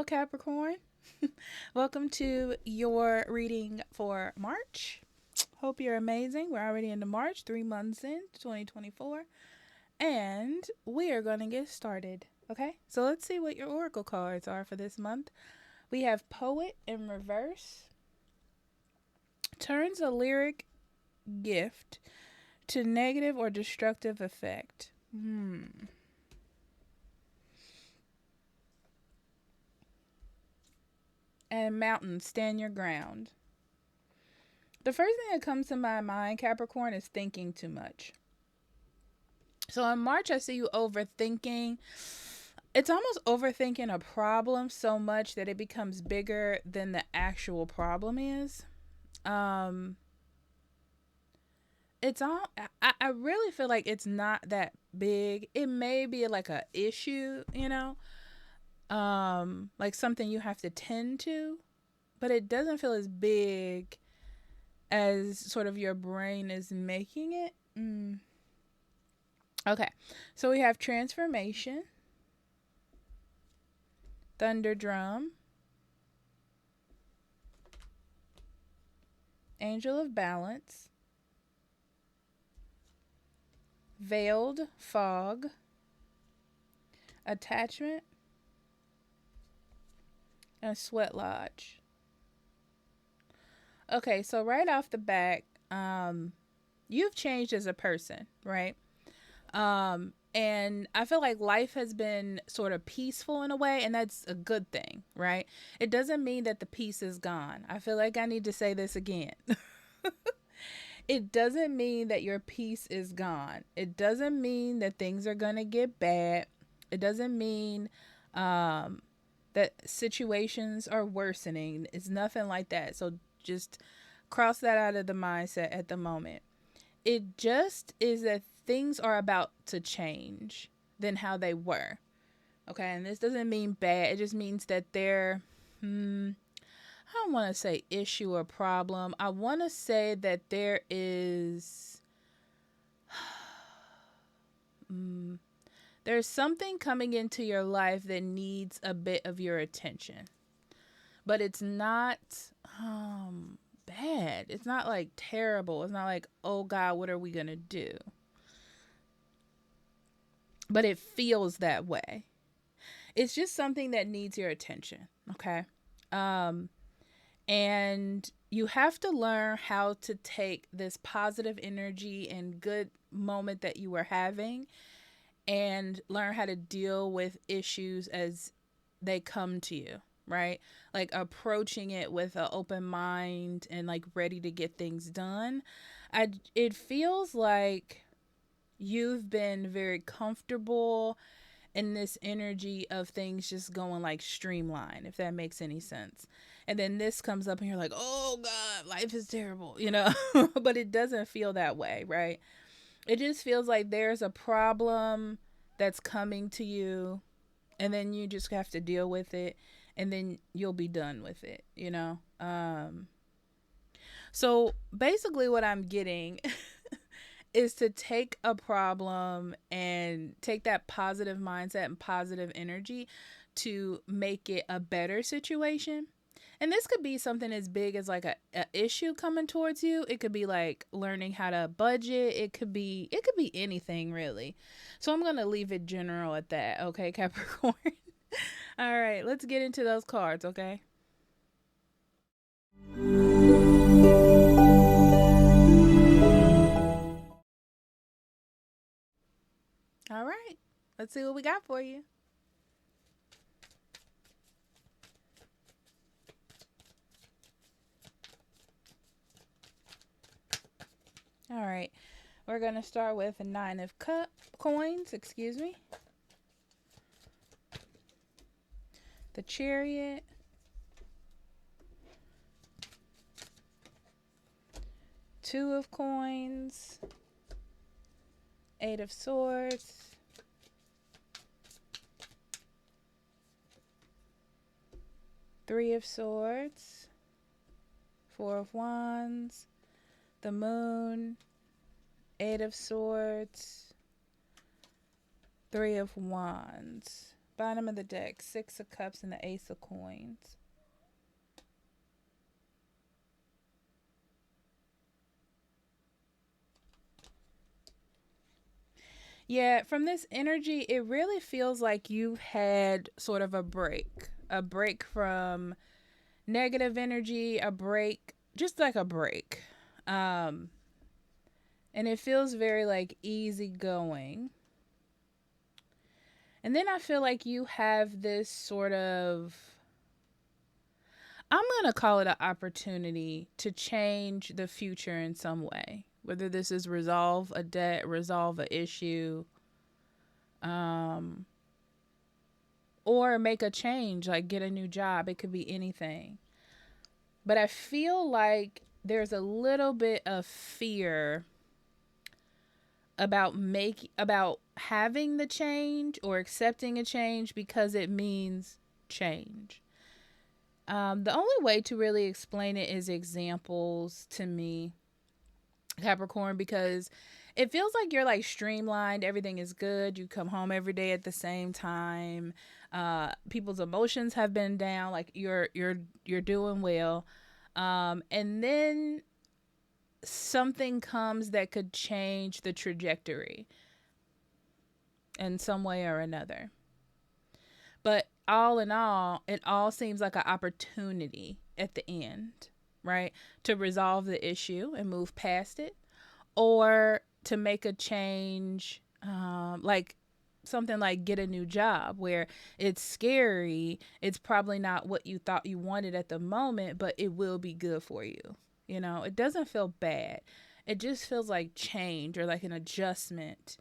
Capricorn. Welcome to your reading for March. Hope you're amazing. We're already into March, 3 months in 2024, and we are going to get started. Okay, so let's see what your oracle cards are for this month. We have Poet in reverse, turns a lyric gift to negative or destructive effect. And Mountain, stand your ground. The first thing that comes to my mind, Capricorn, is thinking too much. So in March, I see you overthinking. It's almost overthinking a problem so much that it becomes bigger than the actual problem is. Um, it's all. I really feel like it's not that big. It may be like a issue, like something you have to tend to, but it doesn't feel as big as sort of your brain is making it. Okay, so we have transformation, thunder drum, angel of balance, veiled fog, attachment, and sweat lodge. Okay, so right off the bat, you've changed as a person, right? And I feel like life has been sort of peaceful in a way, and that's a good thing, right? It doesn't mean that the peace is gone. I feel like I need to say this again. It doesn't mean that your peace is gone. It doesn't mean that things are going to get bad. It doesn't mean that situations are worsening. It's nothing like that. So just cross that out of the mindset at the moment. It just is that things are about to change than how they were. Okay, and this doesn't mean bad. It just means that they're, I don't want to say issue or problem. I want to say that there is, there's something coming into your life that needs a bit of your attention. But it's not bad. It's not like terrible. It's not like, oh God, what are we going to do? But it feels that way. It's just something that needs your attention. Okay. And you have to learn how to take this positive energy and good moment that you were having and learn how to deal with issues as they come to you, right? Like approaching it with an open mind and like ready to get things done. It feels like you've been very comfortable in this energy of things just going like streamline, if that makes any sense. And then this comes up and you're like, oh God, life is terrible, but it doesn't feel that way, right? It just feels like there's a problem that's coming to you, and then you just have to deal with it, and then you'll be done with it. So basically, what I'm getting is to take a problem and take that positive mindset and positive energy to make it a better situation. And this could be something as big as like a issue coming towards you. It could be like learning how to budget. It could be anything really. So I'm going to leave it general at that. Okay, Capricorn. All right, let's get into those cards, okay? All right. Let's see what we got for you. All right. We're going to start with a 9 of coins, excuse me. The Chariot. Two of coins. 8 of swords. Three of swords. 4 of wands. The moon. 8 of swords. 3 of wands. Bottom of the deck, Six of Cups and the Ace of Coins. Yeah, from this energy, it really feels like you've had sort of a break from negative energy, a break, just like a break. Um, and it feels very like easy going. And then I feel like you have this sort of, I'm going to call it an opportunity to change the future in some way. Whether this is resolve a debt, resolve an issue, um, or make a change, like get a new job. It could be anything. But I feel like there's a little bit of fear about having the change or accepting a change because it means change. The only way to really explain it is examples to me, Capricorn, because it feels like you're like streamlined. Everything is good. You come home every day at the same time. People's emotions have been down. Like you're doing well. And then something comes that could change the trajectory in some way or another. But all in all, it all seems like an opportunity at the end, right? To resolve the issue and move past it, or to make a change, like something like get a new job where it's scary. It's probably not what you thought you wanted at the moment, but it will be good for you. You know, it doesn't feel bad. It just feels like change or like an adjustment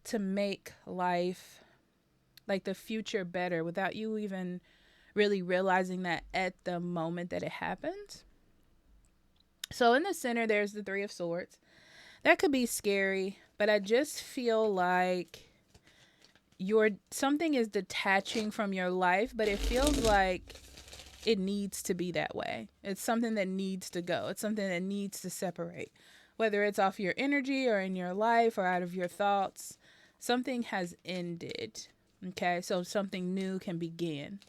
to make life, like the future, better without you even really realizing that at the moment that it happens. So in the center, there's the Three of Swords. That could be scary, but I just feel like your something is detaching from your life, but it feels like it needs to be that way. It's something that needs to go. It's something that needs to separate. Whether it's off your energy or in your life or out of your thoughts, something has ended. Okay, so something new can begin.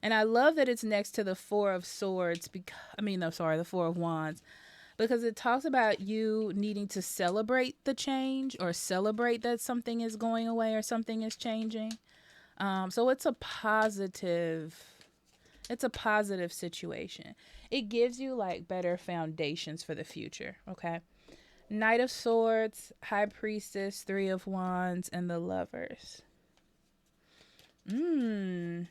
And I love that it's next to the Four of Swords. The Four of Wands, because it talks about you needing to celebrate the change or celebrate that something is going away or something is changing. So it's a positive. It's a positive situation. It gives you like better foundations for the future. Okay. Knight of Swords, High Priestess, Three of Wands, and the Lovers. Some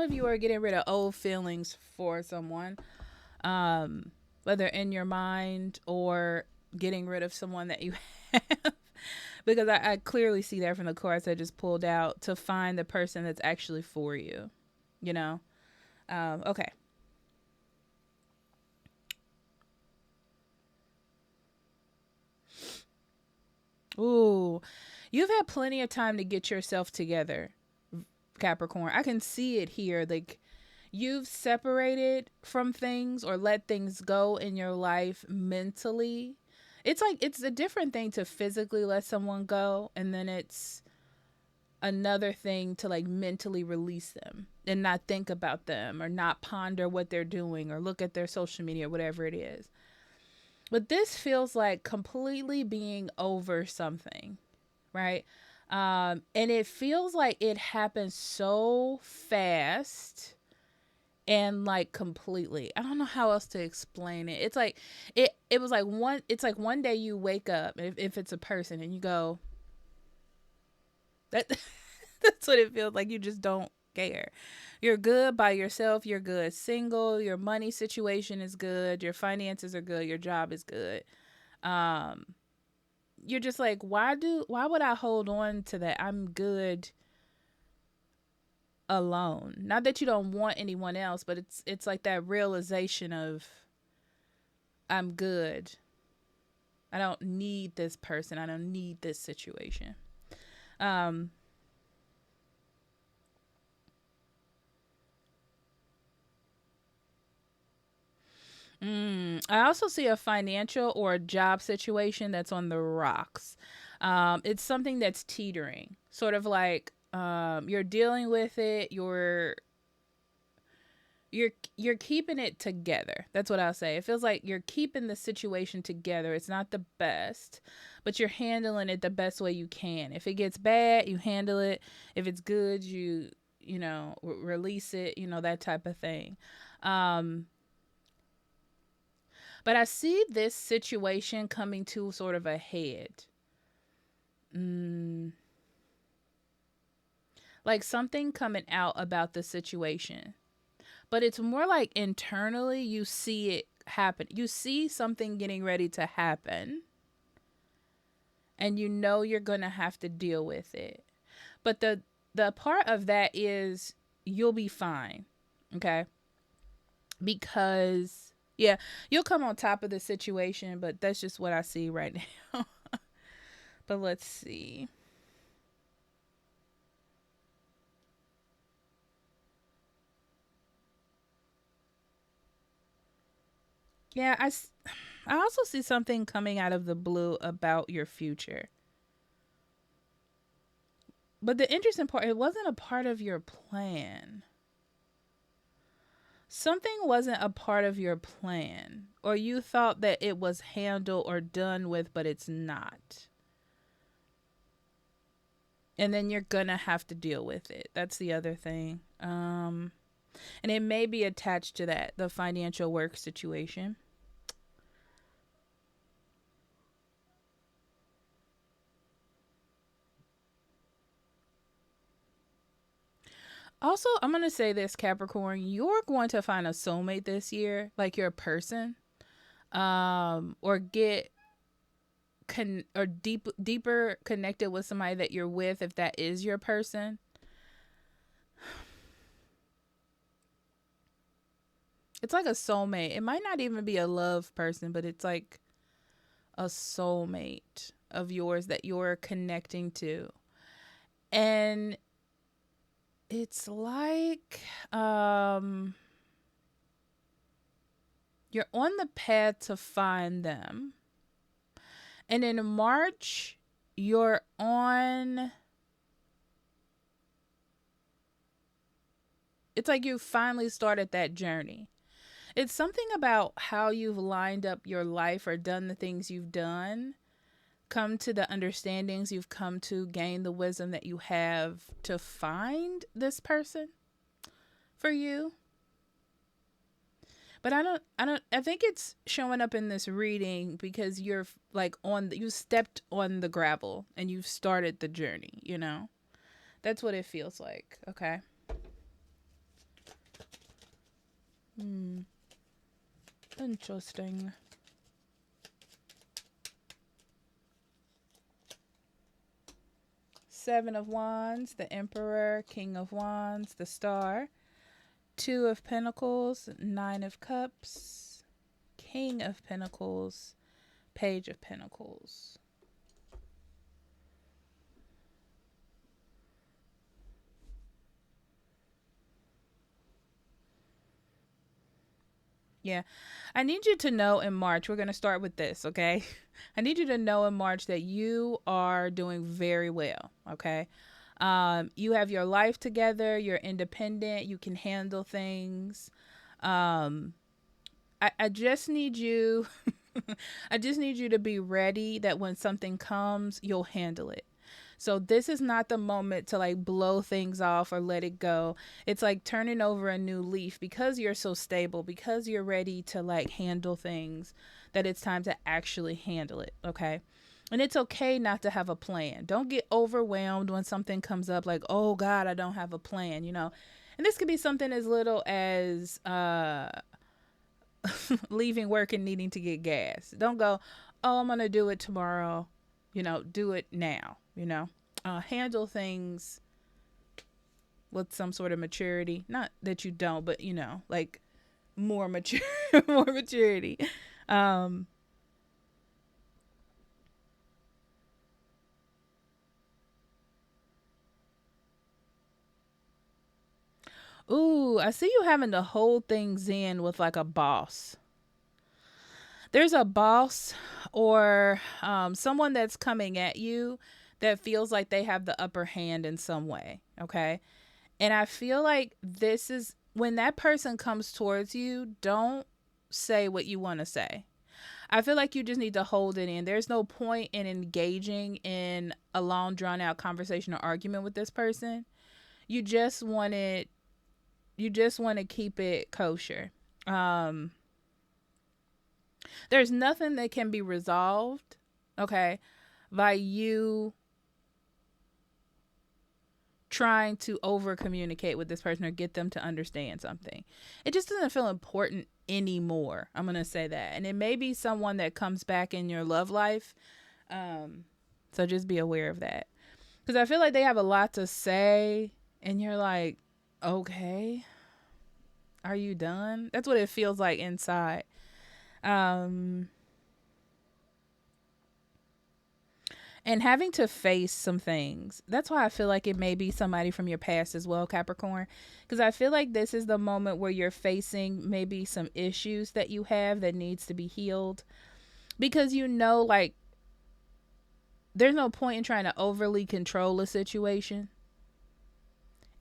of you are getting rid of old feelings for someone, whether in your mind or getting rid of someone that you have. Because I clearly see that from the cards I just pulled out, to find the person that's actually for you. You know? Okay. Ooh, you've had plenty of time to get yourself together, Capricorn. I can see it here. Like, you've separated from things or let things go in your life mentally. It's like it's a different thing to physically let someone go, and then it's another thing to like mentally release them and not think about them or not ponder what they're doing or look at their social media, whatever it is. But this feels like completely being over something, right? And it feels like it happened so fast and like completely. I don't know how else to explain it. It's like it was like one. It's like one day you wake up, if it's a person, and you go, that that's what it feels like. You just don't care. You're good by yourself. You're good single. Your money situation is good. Your finances are good. Your job is good. Um, you're just like, why would I hold on to that? I'm good alone. Not that you don't want anyone else, but it's like that realization of I'm good. I don't need this person. I don't need this situation. Um, I also see a financial or a job situation that's on the rocks. It's something that's teetering, sort of like You're dealing with it. You're keeping it together. That's what I'll say. It feels like you're keeping the situation together. It's not the best, but you're handling it the best way you can. If it gets bad, you handle it. If it's good, release it, that type of thing. Um but I see this situation coming to sort of a head. Mm, like something coming out about the situation. But it's more like internally you see it happen. You see something getting ready to happen and you know you're going to have to deal with it. But the part of that is you'll be fine. Okay? Because yeah, you'll come on top of the situation, but that's just what I see right now. But let's see. Yeah, I also see something coming out of the blue about your future. But the interesting part, it wasn't a part of your plan. Something wasn't a part of your plan, or you thought that it was handled or done with, but it's not. And then you're gonna have to deal with it. That's the other thing. And it may be attached to that, the financial work situation. Also, I'm going to say this, Capricorn, you're going to find a soulmate this year, like your person, or get deeper connected with somebody that you're with, if that is your person. It's like a soulmate. It might not even be a love person, but it's like a soulmate of yours that you're connecting to. And it's like you're on the path to find them. And in March, you're on. It's like you finally started that journey. It's something about how you've lined up your life or done the things you've done, come to the understandings you've come to, gain the wisdom that you have to find this person for you. But I think it's showing up in this reading because you're like you stepped on the gravel and you've started the journey. That's what it feels like. Okay. Interesting. Seven of Wands, the Emperor, King of Wands, the Star, Two of Pentacles, Nine of Cups, King of Pentacles, Page of Pentacles. Yeah. I need you to know in March, we're going to start with this, okay? I need you to know in March that you are doing very well, okay? You have your life together, you're independent, you can handle things. I just need you I just need you to be ready that when something comes, you'll handle it. So this is not the moment to like blow things off or let it go. It's like turning over a new leaf because you're so stable, because you're ready to like handle things, that it's time to actually handle it, okay? And it's okay not to have a plan. Don't get overwhelmed when something comes up like, "Oh god, I don't have a plan." And this could be something as little as leaving work and needing to get gas. Don't go, "Oh, I'm going to do it tomorrow." Do it now. Handle things with some sort of maturity. Not that you don't, but like more mature, more maturity. Um, Ooh, I see you having to hold things in with like a boss. There's a boss or someone that's coming at you that feels like they have the upper hand in some way. Okay. And I feel like this is when that person comes towards you, don't say what you want to say. I feel like you just need to hold it in. There's no point in engaging in a long drawn out conversation or argument with this person. You just want it you just want to keep it kosher. Um there's nothing that can be resolved, okay, by you trying to over communicate with this person or get them to understand something. It just doesn't feel important anymore. I'm going to say that. And it may be someone that comes back in your love life. So just be aware of that. Because I feel like they have a lot to say and you're like, okay, are you done? That's what it feels like inside. And having to face some things. That's why I feel like it may be somebody from your past as well, Capricorn. Because I feel like this is the moment where you're facing maybe some issues that you have that needs to be healed. Because like, there's no point in trying to overly control a situation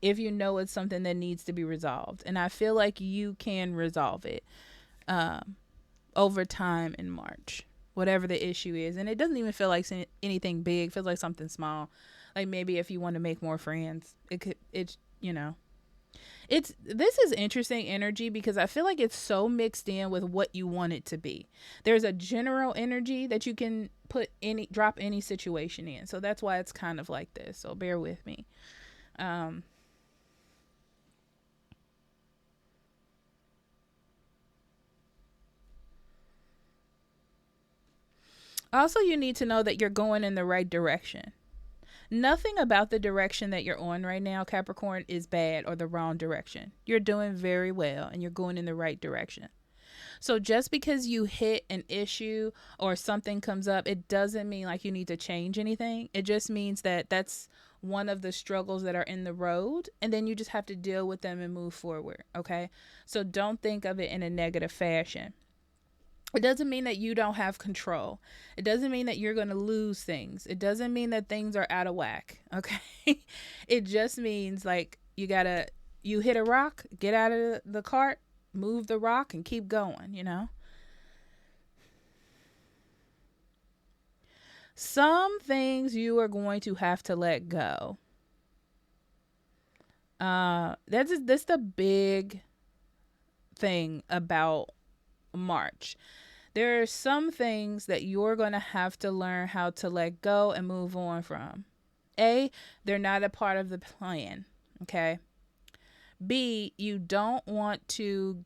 if you know it's something that needs to be resolved. And I feel like you can resolve it over time in March, whatever the issue is. And it doesn't even feel like anything big. It feels like something small. Like maybe if you want to make more friends, this is interesting energy because I feel like it's so mixed in with what you want it to be. There's a general energy that you can drop any situation in. So that's why it's kind of like this. So bear with me. Also, you need to know that you're going in the right direction. Nothing about the direction that you're on right now, Capricorn, is bad or the wrong direction. You're doing very well and you're going in the right direction. So just because you hit an issue or something comes up, it doesn't mean like you need to change anything. It just means that that's one of the struggles that are in the road, and then you just have to deal with them and move forward, okay? So don't think of it in a negative fashion. It doesn't mean that you don't have control. It doesn't mean that you're going to lose things. It doesn't mean that things are out of whack, okay? It just means like you hit a rock, get out of the cart, move the rock and keep going. Some things you are going to have to let go. That's the big thing about March. There are some things that you're going to have to learn how to let go and move on from. A, they're not a part of the plan, okay? B, you don't want to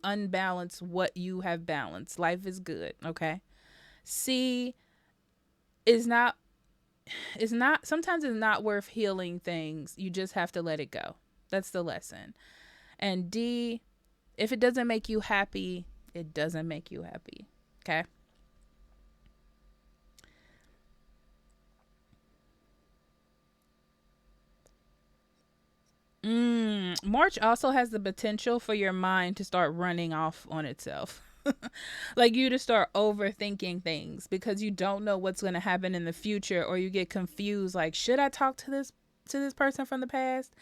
unbalance what you have balanced. Life is good, okay? C, sometimes it's not worth healing things. You just have to let it go. That's the lesson. And D, if it doesn't make you happy, it doesn't make you happy. Okay? March also has the potential for your mind to start running off on itself. Like you to start overthinking things because you don't know what's going to happen in the future, or you get confused like, should I talk to this person from the past?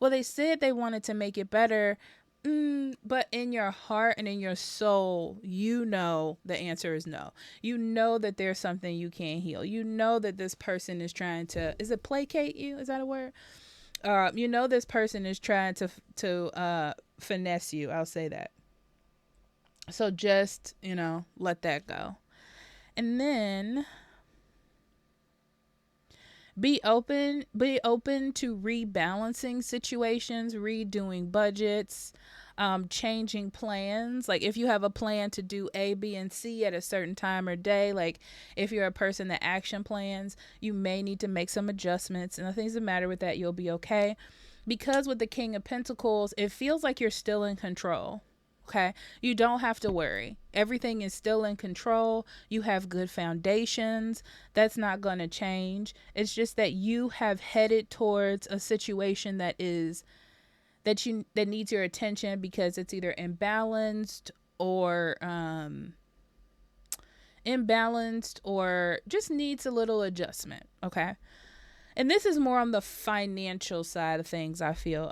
Well, they said they wanted to make it better. But in your heart and in your soul, you know the answer is no. You know that there's something you can't heal. You know that this person is trying to, is it placate you? Is that a word? You know this person is trying to finesse you. I'll say that. So just, let that go. And then be open to rebalancing situations, redoing budgets, changing plans. Like if you have a plan to do A, B, and C at a certain time or day, like if you're a person that action plans, you may need to make some adjustments, and nothing's the matter with that. You'll be okay. Because with the King of Pentacles, it feels like you're still in control. Okay. You don't have to worry. Everything is still in control. You have good foundations. That's not going to change. It's just that you have headed towards a situation that needs your attention because it's either imbalanced or imbalanced or just needs a little adjustment. Okay. And this is more on the financial side of things, I feel.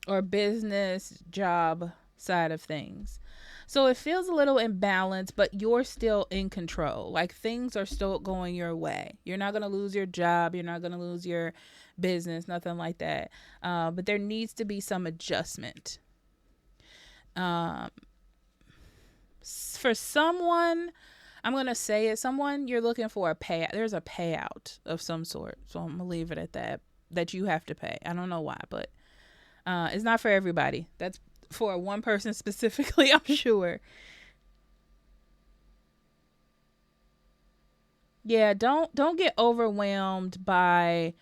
Or business job side of things. So it feels a little imbalanced, but you're still in control. Like things are still going your way. You're not going to lose your job. You're not going to lose your business, nothing like that. But there needs to be some adjustment. Um, for someone, I'm going to say it, someone you're looking for a payout. There's a payout of some sort. So I'm going to leave it at that you have to pay. I don't know why, but it's not for everybody. That's for one person specifically, I'm sure. Yeah, don't get overwhelmed by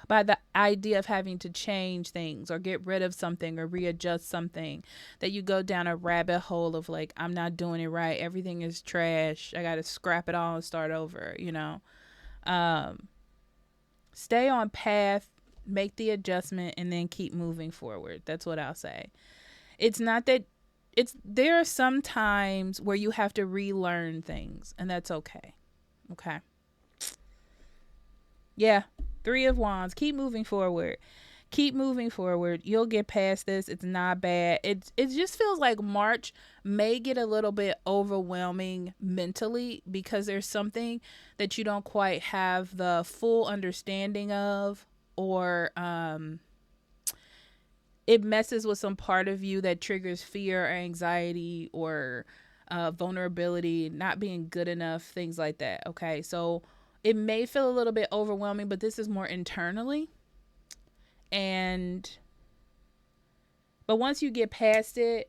the idea of having to change things or get rid of something or readjust something, that you go down a rabbit hole of like, I'm not doing it right. Everything is trash. I got to scrap it all and start over, you know. Um, Stay on path, make the adjustment, and then keep moving forward. That's what I'll say. It's not that there are some times where you have to relearn things, and that's okay. Okay. Yeah. Three of Wands. Keep moving forward. Keep moving forward. You'll get past this. It's not bad. It just feels like March may get a little bit overwhelming mentally because there's something that you don't quite have the full understanding of, or it messes with some part of you that triggers fear or anxiety or vulnerability, not being good enough, things like that. Okay, so it may feel a little bit overwhelming, but this is more internally. And but once you get past it,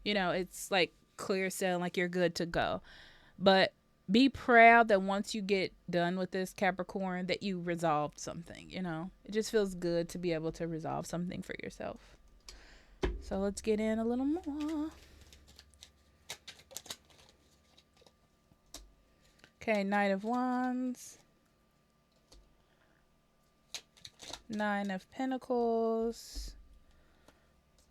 you know, it's like clear sailing, like you're good to go. But be proud that once you get done with this, Capricorn, that you resolved something, you know. It just feels good to be able to resolve something for yourself. So let's get in a little more. Okay, Knight of Wands. Nine of Pentacles.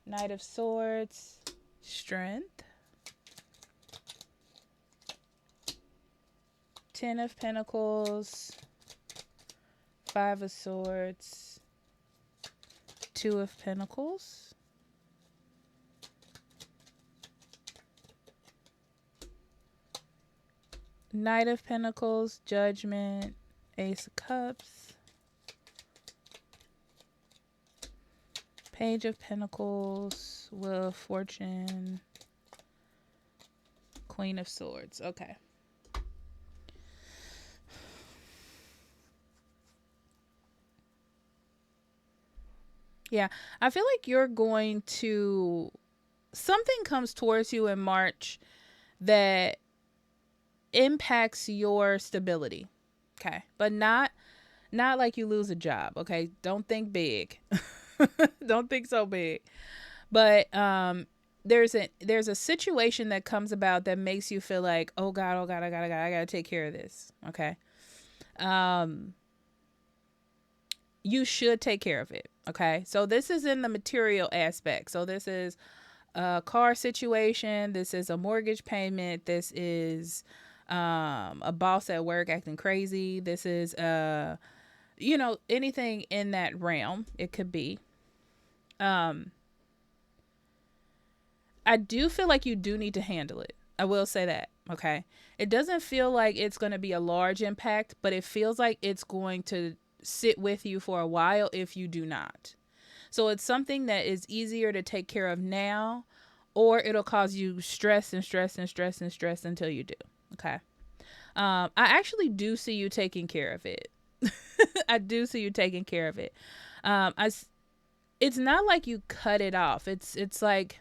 Knight of Swords. Strength. Ten of Pentacles. Five of Swords. Two of Pentacles. Knight of Pentacles. Judgment. Ace of Cups. Page of Pentacles. Wheel of Fortune. Queen of Swords. Okay. Yeah, I feel like you're going to, something comes towards you in March that impacts your stability. Okay. But not like you lose a job. Okay. Don't think big. Don't think so big. But there's a situation that comes about that makes you feel like, oh God, I gotta take care of this. Okay. You should take care of it. Okay. So this is in the material aspect. So this is a car situation. This is a mortgage payment. This is a boss at work acting crazy. This is anything in that realm. It could be. I do feel like you do need to handle it. I will say that. Okay. It doesn't feel like it's going to be a large impact, but it feels like it's going to sit with you for a while if you do not. So it's something that is easier to take care of now, or it'll cause you stress and stress and stress and stress until you do. Okay. I actually do see you taking care of it. I do see you taking care of it. It's not like you cut it off. It's like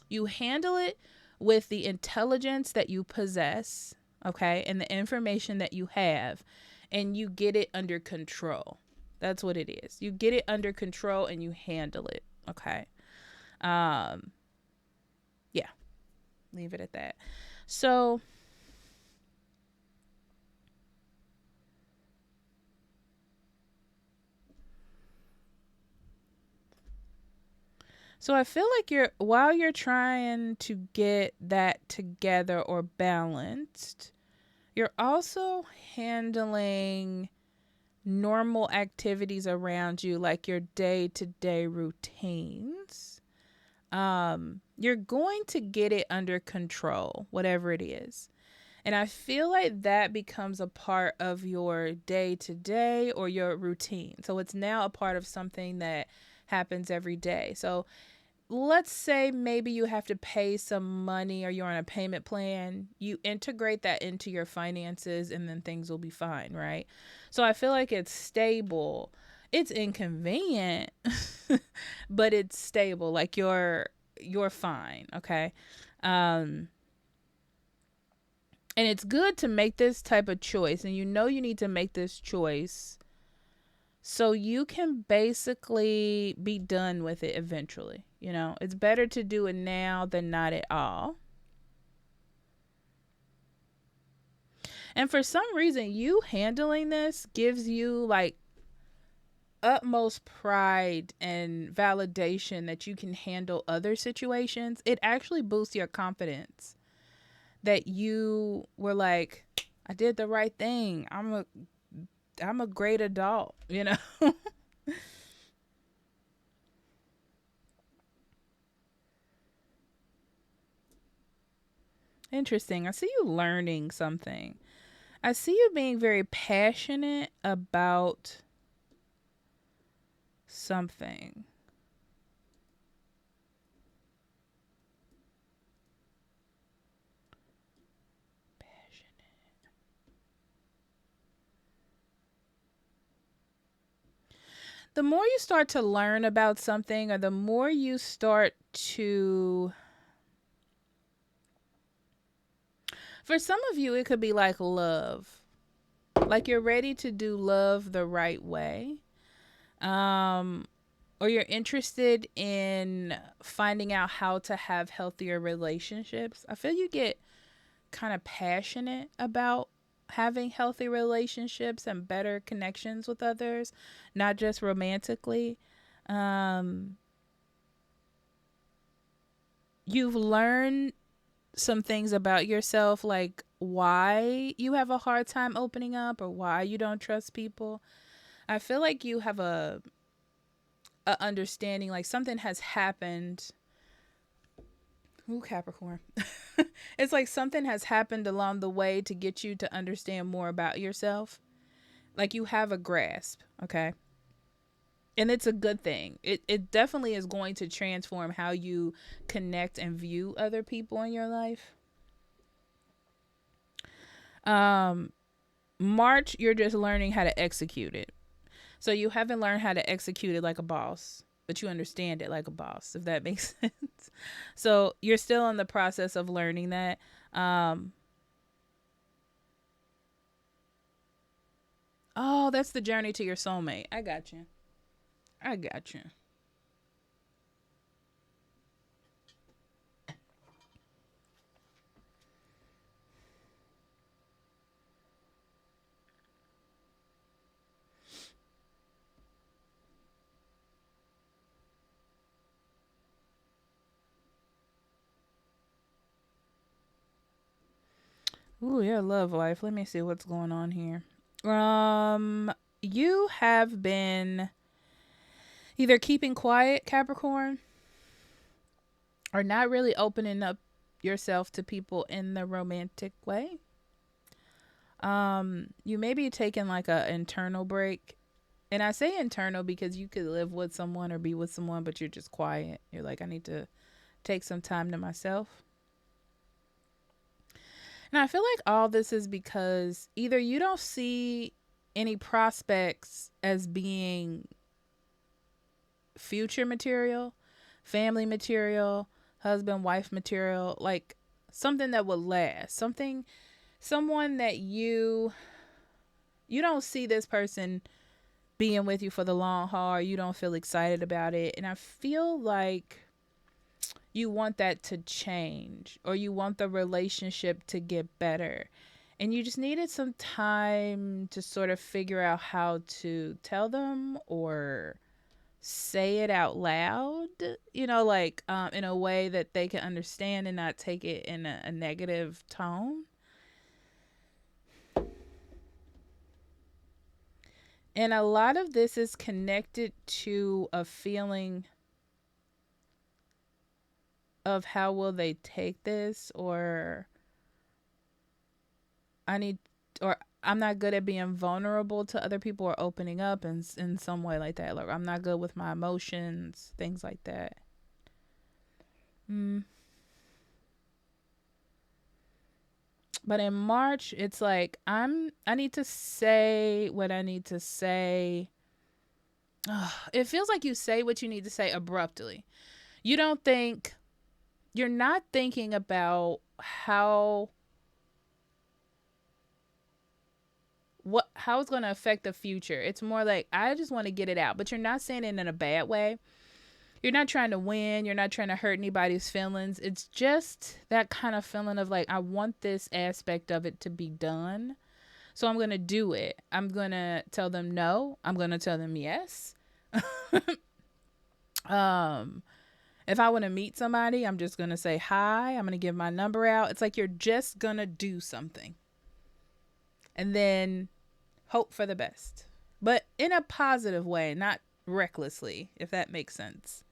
you handle it with the intelligence that you possess, okay, and the information that you have, and you get it under control. That's what it is. You get it under control and you handle it, okay? Yeah, leave it at that. So So I feel like while you're trying to get that together or balanced, you're also handling normal activities around you, like your day-to-day routines. You're going to get it under control, whatever it is. And I feel like that becomes a part of your day to day or your routine. So it's now a part of something that happens every day. So let's say maybe you have to pay some money or you're on a payment plan. You integrate that into your finances and then things will be fine, right? So I feel like it's stable. It's inconvenient, but it's stable. Like you're fine, okay? Um and it's good to make this type of choice, and you know you need to make this choice so you can basically be done with it eventually. You know, it's better to do it now than not at all. And for some reason, you handling this gives you like utmost pride and validation that you can handle other situations. It actually boosts your confidence that you were like, I did the right thing. I'm a great adult, you know? Interesting. I see you learning something. I see you being very passionate about something. Passionate. The more you start to learn about something, or the more you start to, for some of you, it could be like love. Like you're ready to do love the right way. Um, or you're interested in finding out how to have healthier relationships. I feel you get kind of passionate about having healthy relationships and better connections with others, not just romantically. Um, you've learned some things about yourself, like why you have a hard time opening up or why you don't trust people. I feel like you have a understanding, like something has happened. Ooh, Capricorn. It's like something has happened along the way to get you to understand more about yourself. Like you have a grasp, okay? And it's a good thing. It definitely is going to transform how you connect and view other people in your life. Um March, you're just learning how to execute it. So you haven't learned how to execute it like a boss, but you understand it like a boss, if that makes sense. So you're still in the process of learning that. Um, oh, that's the journey to your soulmate. I got you. I got you. Ooh, yeah, love life. Let me see what's going on here. Um, you have been either keeping quiet, Capricorn, or not really opening up yourself to people in the romantic way. You may be taking like a internal break. And I say internal because you could live with someone or be with someone, but you're just quiet. You're like, I need to take some time to myself. And I feel like all this is because either you don't see any prospects as being future material, family material, husband, wife material, like something that will last, something, someone that you don't see this person being with you for the long haul. You don't feel excited about it. And I feel like you want that to change or you want the relationship to get better. And you just needed some time to sort of figure out how to tell them or say it out loud, like in a way that they can understand and not take it in a negative tone. And a lot of this is connected to a feeling of how will they take this, or I need, or I'm not good at being vulnerable to other people or opening up in some way like that. Like I'm not good with my emotions, things like that. Mm. But in March, it's like I need to say what I need to say. Ugh, it feels like you say what you need to say abruptly. You don't think, you're not thinking about how it's going to affect the future. It's more like I just want to get it out, but you're not saying it in a bad way. You're not trying to win. You're not trying to hurt anybody's feelings. It's just that kind of feeling of like, I want this aspect of it to be done. So I'm going to do it. I'm going to tell them no. I'm going to tell them yes. If I want to meet somebody, I'm just going to say hi. I'm going to give my number out. It's like you're just going to do something. And then hope for the best. But in a positive way, not recklessly, if that makes sense.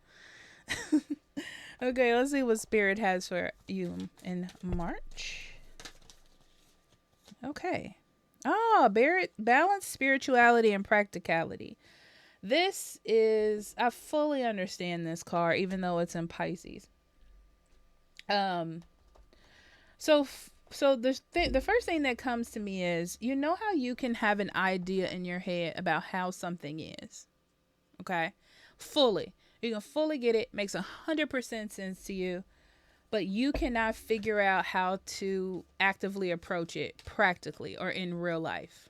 Okay, let's see what Spirit has for you in March. Okay. Oh, balance, spirituality, and practicality. This is, I fully understand this card, even though it's in Pisces. So the first thing that comes to me is, you know how you can have an idea in your head about how something is, okay? You can fully get it, makes 100% sense to you, but you cannot figure out how to actively approach it practically or in real life.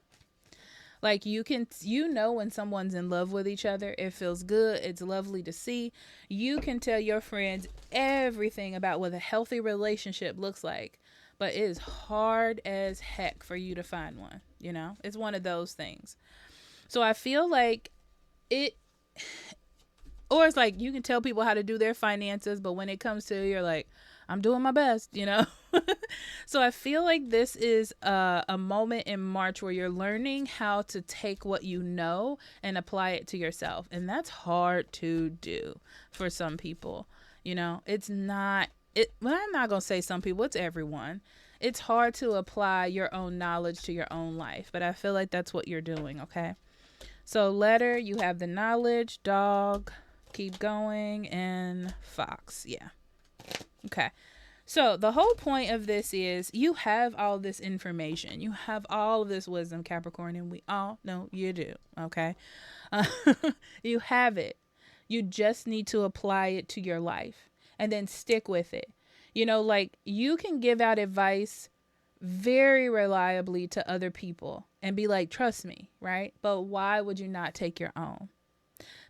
Like when someone's in love with each other, it feels good. It's lovely to see. You can tell your friends everything about what a healthy relationship looks like, but it is hard as heck for you to find one. It's one of those things. So I feel like or it's like you can tell people how to do their finances, but when it comes to, you're like, I'm doing my best, So I feel like this is a moment in March where you're learning how to take what you know and apply it to yourself. And that's hard to do for some people. It's not, well, I'm not going to say some people, it's everyone. It's hard to apply your own knowledge to your own life, but I feel like that's what you're doing, okay? So letter, you have the knowledge, dog, keep going, and fox. Yeah. Okay. So the whole point of this is you have all this information. You have all of this wisdom, Capricorn, and we all know you do. Okay. You have it. You just need to apply it to your life and then stick with it. Like you can give out advice very reliably to other people and be like, trust me, right? But why would you not take your own?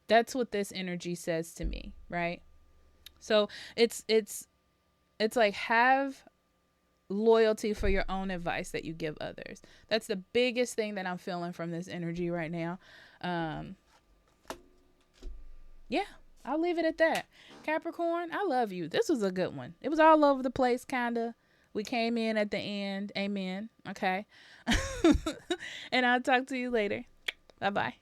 That's what this energy says to me, right? So it's like, have loyalty for your own advice that you give others. That's the biggest thing that I'm feeling from this energy right now. Yeah, I'll leave it at that. Capricorn, I love you. This was a good one. It was all over the place, kind of. We came in at the end. Amen. Okay. And I'll talk to you later. Bye-bye.